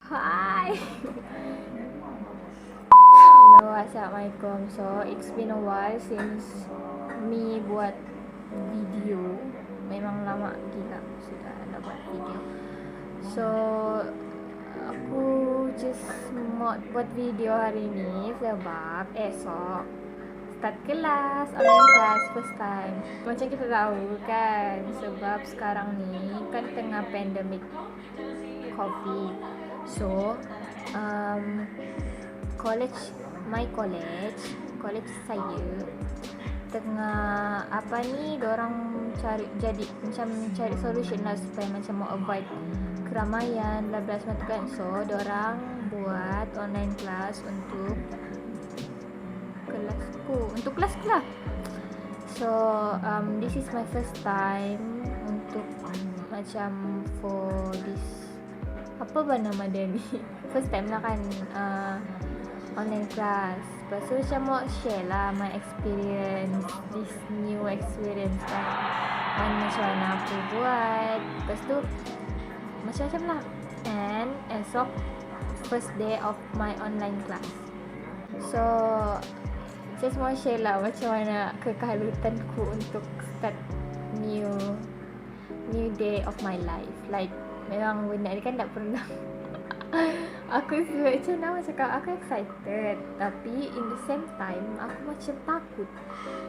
Hi. Hello, assalamualaikum. So it's been a while since me buat video. Memang lama gila sudah nak buat video. So aku just mau buat video hari ni sebab esok start kelas, online class first time. Macam kita tahu kan, sebab sekarang ni kan tengah pandemik COVID. So college saya tengah apa ni, dorang cari solution lah supaya macam mau avoid keramaian bla bla semua tu kan. So dorang buat online class untuk kelasku lah. So this is my first time untuk macam for this, apa nama dia ni, first time lah kan online class. Lepas tu macam mau share lah my experience, this new experience kan, macam mana aku buat. Lepas tu macam-macam lah. And esok first day of my online class. So just mau share lah macam mana kekalutanku untuk start new day of my life. Like memang benda ni kan tak pernah aku macam nama cakap, aku excited tapi in the same time aku macam takut.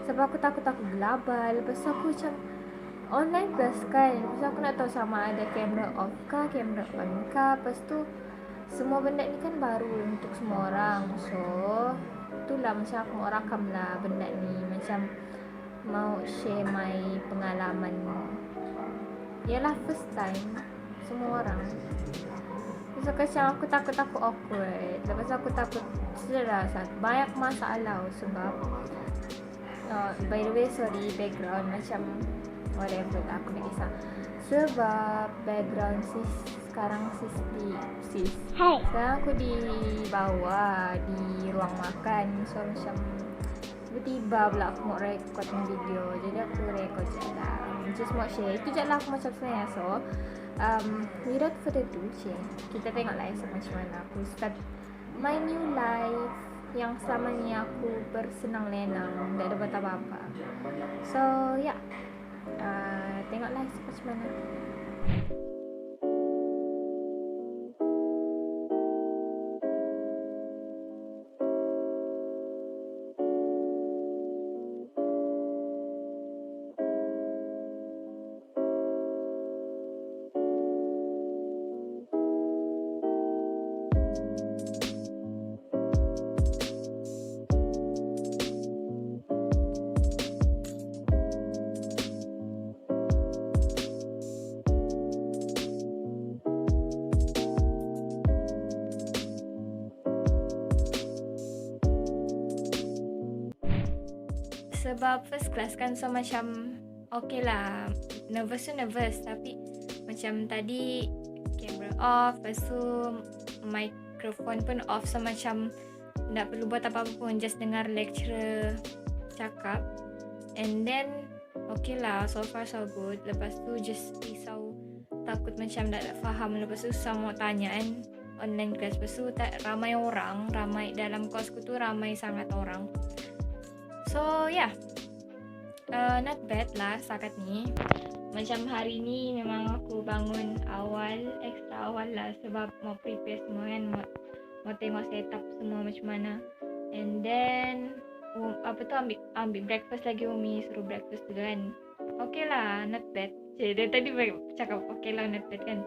Sebab aku takut gelabal. Lepas tu aku macam online class kan, lepas tu aku nak tahu sama ada kamera off kah, kamera on kah. Lepas tu semua benda ni kan baru untuk semua orang. So itulah macam aku mau rakam lah benda ni, macam mau share my pengalaman. Yalah first time semua orang. So macam aku takut awkward. Lepas tu aku takut sudah banyak masalah. Sebab by the way sorry background macam whatever lah, aku nak kisah. Sebab background sekarang sekarang aku di bawah di ruang makan. So macam tiba-tiba pula aku mau record video, jadi aku record je lah. Just mau share, itu je lah aku macam sebenarnya. So without further ado, kita tengok lah esok macam mana aku start my new life yang selama ni aku bersenang lenang, tak ada buat apa-apa. So yeah, tengoklah esok macam mana. Sebab first class kan, so macam okay lah, nervous tapi macam tadi camera off, lepas tu microphone pun off. So macam tak perlu buat apa-apa pun, just dengar lecturer cakap. And then okay lah, so far so good. Lepas tu just risau, takut macam tak faham. Lepas tu sama tanya kan online class. Lepas tu ramai dalam kosku tu, ramai sangat orang. So yeah, not bad lah setakat ni. Macam hari ni memang aku bangun extra awal lah. Sebab mau prepare semua kan, mau tengok setup semua macam mana. And then ambil breakfast lagi. Umi suruh breakfast dulu kan. Okay lah, not bad. Dia tadi cakap okay lah, not bad kan.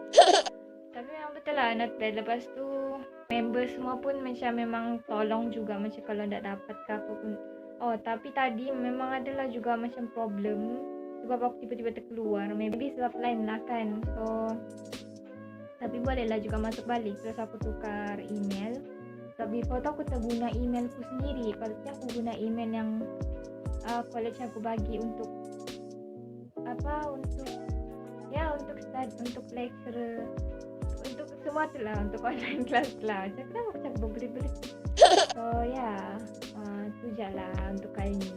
Tapi memang betul lah, not bad. Lepas tu member semua pun macam memang tolong juga, macam kalau tak dapat ke apa pun. Oh, tapi tadi memang adalah juga macam problem sebab aku tiba-tiba terkeluar. Maybe sebab lain lah kan. So tapi bolehlah juga masuk balik. Terus aku tukar email. Sebab before tu aku terguna emailku sendiri. Patutnya aku guna email yang college aku bagi untuk untuk start, untuk lecturer, untuk semua tu lah, untuk online class lah. Macam kenapa aku cakap berbelit-belit. So tu je lah untuk kali ni.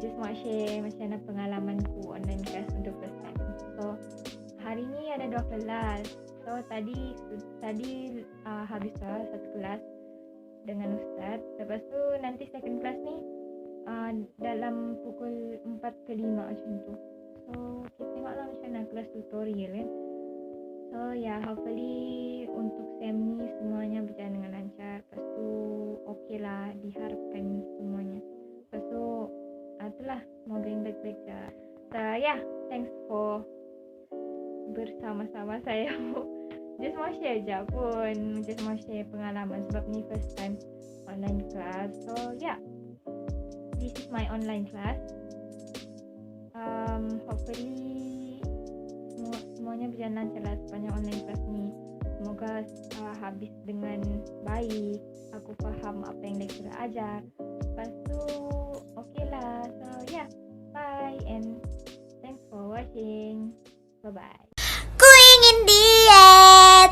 Just mau share macam mana pengalamanku online class untuk first time. So hari ni ada 2 kelas. So So tadi habislah satu kelas dengan ustaz. Lepas tu nanti second class ni dalam pukul 4 ke 5 macam tu. So kita tengoklah macam mana kelas tutorial kan. So hopefully untuk SEM ni semuanya berjalan dengan lancar. Lepas tu okey lah, diharapkan semuanya. Lepas tu itulah, semoga yang baik-baik je. So thanks for bersama-sama saya. Just mau share je pun, just mau share pengalaman sebab ni first time online class. So this is my online class. Hopefully semuanya berjalan lancar lah sepanjang online class ni. Semoga habis dengan baik. Aku faham apa yang lecturer ajar. Lepas tu okay lah. So bye and thanks for watching. Bye-bye. Ku ingin diet,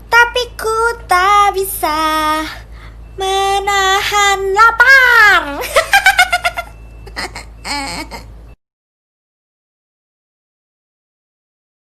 tapi ku tak bisa.